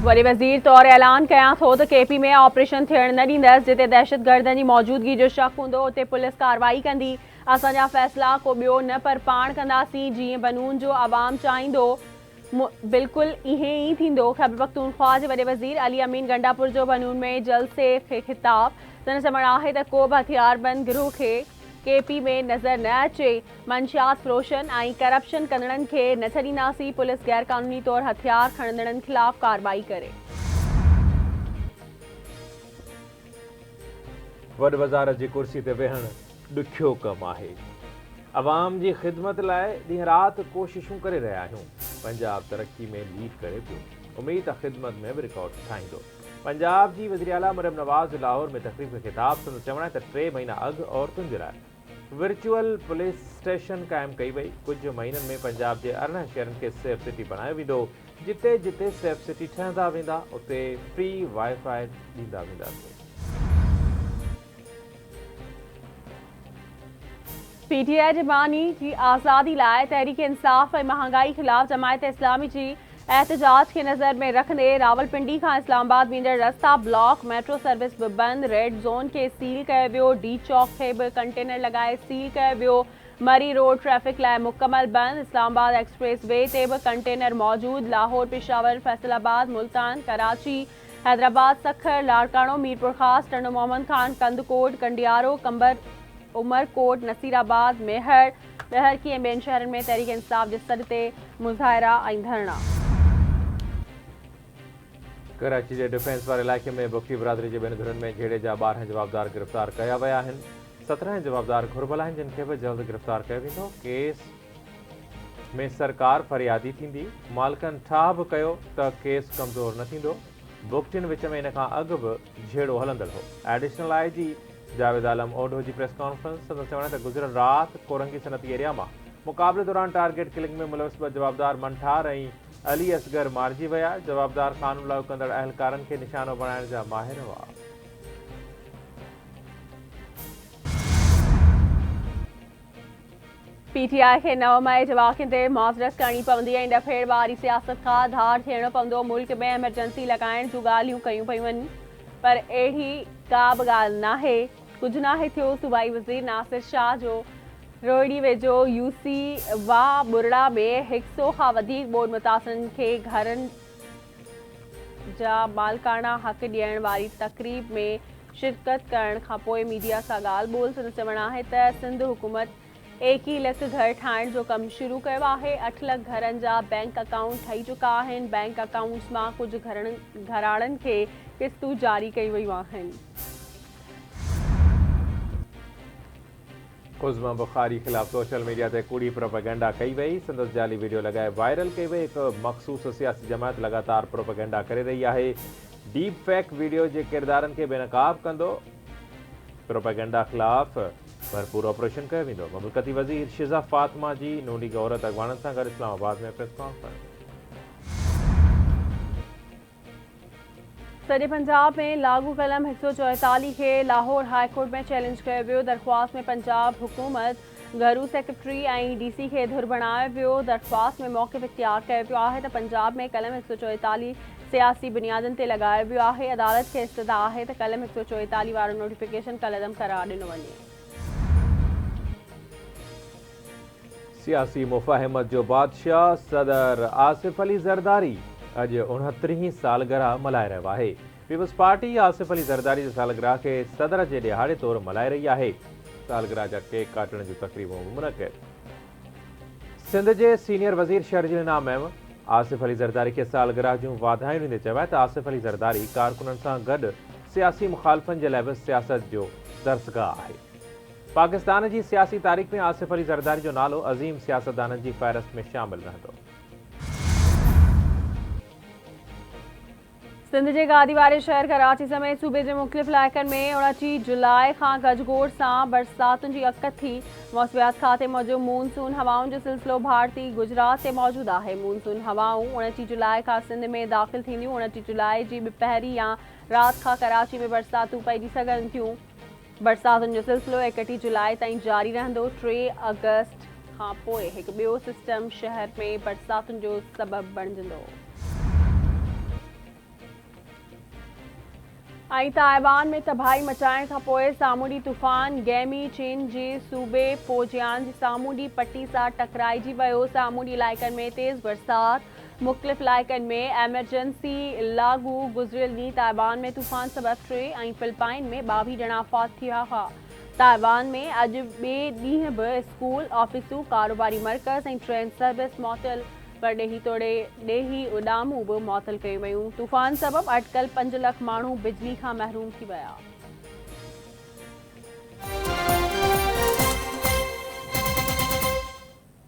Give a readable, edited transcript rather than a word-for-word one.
वरी वज़ीर तौर ऐलान कयां थो त केपी में ऑपरेशन थियण न ॾींदसि। जिते दहशतगर्दनि जी मौजूदगी जो शक हूंदो उते पुलिस कार्रवाई कंदी। असांजा फ़ैसिला को ॿियो न पर पाण कंदासीं। जीअं बनून जो आवाम चाहींदो बिल्कुलु इहें ई थींदो। ख़ैबर पख्तूनख्वा जे वॾे वज़ीर अली अमीन गंडापुर जो बनून में जलसे खे ख़िताब। संदसि चवणु आहे त को बि हथियारबंद गिरोह खे केपी में नज़र न अचे। मंशियात फ़रोशन ऐं करप्शन कंदड़नि खे न छॾींदासीं। पुलिस गैर क़ानूनी तौर हथियार खणंदड़नि ख़िलाफ़ कार्रवाई करे। वॾ वज़ारत जी कुर्सी ते वेहणु ॾुखियो कमु आहे। अवाम जी ख़िदमत लाइ ॾींहुं राति कोशिशूं करे रहिया आहियूं। पंजाब तरक़ी में लीड करे पियो। उमेद आहे ख़िदमत में बि रिकॉर्ड ठाहींदो। पंजाब जी वज़ीर आला मरियम नवाज़ लाहौर में तक़रीब खे ख़िताब संदसि चवणु आहे त 3 महीना अॻु औरतुनि जे लाइ वर्चुअल पुलिस स्टेशन क़ाइमु कई वई। कुझु महीननि में पंजाब जे 18 शहरनि खे सेफ सिटी बणायो वेंदो। जिते जिते सेफ सिटी ठहंदा वेंदा उते फ्री वाईफाई ॾींदा वेंदासीं। पीटीआई जे बानी जी आज़ादी लाइ तहरीक इंसाफ़ ऐं महांगाई ख़िलाफ़ जमायत इस्लामी जी एहतजाज खे नज़र में रखंदे रावलपिंडी खां इस्लामाबाद वेंदड़ रस्ता ब्लॉक। मेट्रो सर्विस बि बंदि। रेड ज़ोन खे सील कयो वियो। डी चौक खे बि कंटेनर लॻाए सील कयो वियो। मरी रोड ट्रैफ़िक लाइ मुकमल बंदि। इस्लामाबाद एक्सप्रेस वे ते बि कंटेनर मौजूदु। लाहौर पेशावर फैसलाबाद मुल्तान कराची हैदराबाद सखर लाड़काणो मीरपुर ख़ास टंडो मोहम्मद खान कंदकोट कंडियारो कंबर उमरकोट नसीराबाद मेहर की ऐं ॿियनि शहरनि में तहरीक इंसाफ़ जे सॾ ते मुज़ाहिरा ऐं धरना। कराची जे डिफेंस वारे इलाइक़े में बुखी बिरादरी जे ॿिनि धुरनि में झेड़े जा 12 जवाबदार गिरफ़्तार कया विया आहिनि। 17 जवाबदार घुर्बल आहिनि जिन खे बि जल्द गिरफ़्तार कयो वेंदो। केस में सरकार फरियादी थींदी। मालिकनि ठाह बि कयो त केस कमज़ोर न थींदो। बुखटियुनि विच में इन खां अॻु बि झेड़ो हलंदड़ हो। एडिशनल आईजी जावेद आलम ओढो जी प्रेस कॉन्फ्रेंस संदसि चवण त गुज़िरियल राति कोरंगी सनती एरिया मां मुक़ाबले दौरान टारगेट किलिंग में मुलविस 2 जवाबदार मंठार ऐं अली असगर मारिजी विया। जवाबदार क़ानून लागू कंदड़ अहलकारनि खे निशानो बणाइण जा माहिर हुआ। पीटीआई खे 9 मई जे वाक़िअनि ते मुआज़रत करणी पवंदी ऐं डफेड़ वारी सियासत खां धार थियणो पवंदो। मुल्क में एमरजेंसी लॻाइण जूं ॻाल्हियूं कयूं पयूं आहिनि पर अहिड़ी का बि ॻाल्हि नाहे। कुझु नाहे थियो। सूबाई वज़ीर नासिर शाह जो रोहिड़ी वेझो यूसी वाह बुरड़ा में 100 खां वधीक ॿोॾि मुतासिरनि खे घरनि जा मालिकाना हक़ ॾियण वारी तक़रीब में शिरकत करण खां पोइ मीडिया सां ॻाल्हि ॿोल संदसि चवणु आहे त सिंध हुकूमत 21 लख घर ठाहिण जो कमु शुरू कयो आहे। 8 लख घरनि जा बैंक अकाउंट ठही चुका आहिनि। बैंक अकाउंट्स मां कुझु घराड़नि खे किस्तूं जारी कई वयूं आहिनि। उज़्मा बुखारी ख़िलाफ़ सोशल मीडिया ते कूड़ी प्रोपेगेंडा कई वई। संदसि जाली वीडियो लॻाए वायरल कई वई। हिकु मख़सूस सियासी जमात लगातार प्रोपेगेंडा करे रही आहे। डीप फेक वीडियो जे किरदारनि खे बेनक़ाब कंदो। प्रोपेगेंडा ख़िलाफ़ भरपूर ऑपरेशन कयो वेंदो। ममलकती वज़ीर शिज़ा फ़ातिमा जी नूंडी औरत अॻवाननि सां गॾु इस्लामाबाद में प्रेस कॉन्फ्रेंस। सॼे पंजाब में लागू कलम 144 खे लाहौर हाई कोर्ट में चैलेंज कयो वियो। दरख़्वास्त में पंजाब हुकूमत घरू सेक्रेटरी ऐं डीसी खे धुर बणायो वियो। दरख़्वास्त में मौक़िफ़ इख्तियार कयो वियो आहे त पंजाब में कलम 144 सियासी बुनियादनि ते लॻायो वियो आहे। अदालत खे इस्तदा आहे त कलम 144 वारो नोटिफिकेशन कलअदम करार ॾिनो वञे। सियासी मुफ़ाहिमत जो बादशाह सदर आसिफ अली ज़रदारी अॼु 69 सालगिरह मल्हाए रहियो आहे। पीपल्स पार्टी आसिफ अली ज़रदारी जे सालगिरह खे सदर जे ॾिहाड़े तौरु मल्हाए रही आहे। सालगिरह जा केक काटण जूं तक़रीबूं मुनक़िद। सिंध जे सीनियर वज़ीर शर्जील इनाम महम आसिफ अली ज़रदारी खे सालगिरह जूं वाधायूं ॾींदे चयो आहे त आसिफ अली ज़रदारी कारकुननि सां गॾु सियासी मुख़ालिफ़नि जे लाइ बि सियासत जो दर्सगाह आहे। पाकिस्तान जी सियासी तारीख़ में आसिफ अली ज़रदारी जो नालो अज़ीम सियासतदाननि जी फ़हरिस्त में शामिल रहंदो। सिंध जे गादी वारे शहर कराची समेत सूबे जे मुख़्तलिफ़ इलाइक़नि में 29 जुलाई खां गजगोड़ सां बरसातुनि जी अकत थी। मौसमियात खाते मूजिबि मूनसून हवाउनि जो सिलसिलो भारतीय गुजरात ते मौजूदु आहे। मूनसून हवाऊं 29 जुलाई खां सिंध में दाख़िल थींदियूं। 29 जुलाई जी ॿिपहरी या राति खां कराची में बरसातूं पइजी सघनि थियूं। बरसातुनि जो सिलसिलो 31 जुलाई ताईं जारी रहंदो। 3 अगस्त खां पोइ हिकु ॿियो सिस्टम शहर में बरसातुनि जो सबबु बणिजंदो। ऐं ताइवान में तबाही मचाइण खां पोइ सामूंडी तूफ़ान गैमी चीन जे सूबे पोजियान जी सामूंडी पटी सां टकराइजी वियो। सामूंडी इलाइक़नि में तेज़ बरसाति, मुख़्तलिफ़ इलाइक़नि में एमरजेंसी लागू। गुज़िरियल ॾींहुं ताइवान में तूफ़ान सबबि 3 ऐं फिलिपाइन में 22 ॼणा फ़ौत थिया हुआ। ताइवान में अॼु ॿिए ॾींहुं बि स्कूल, ऑफ़िसूं, कारोबारी मर्कज़ ऐं ट्रेन सर्विस मुअतल, पर ॾेही उॾामूं बि मुअतल कयूं वयूं। तूफ़ान सबबि अटिकल 5 लख माण्हू बिजली खां महरूम थी विया।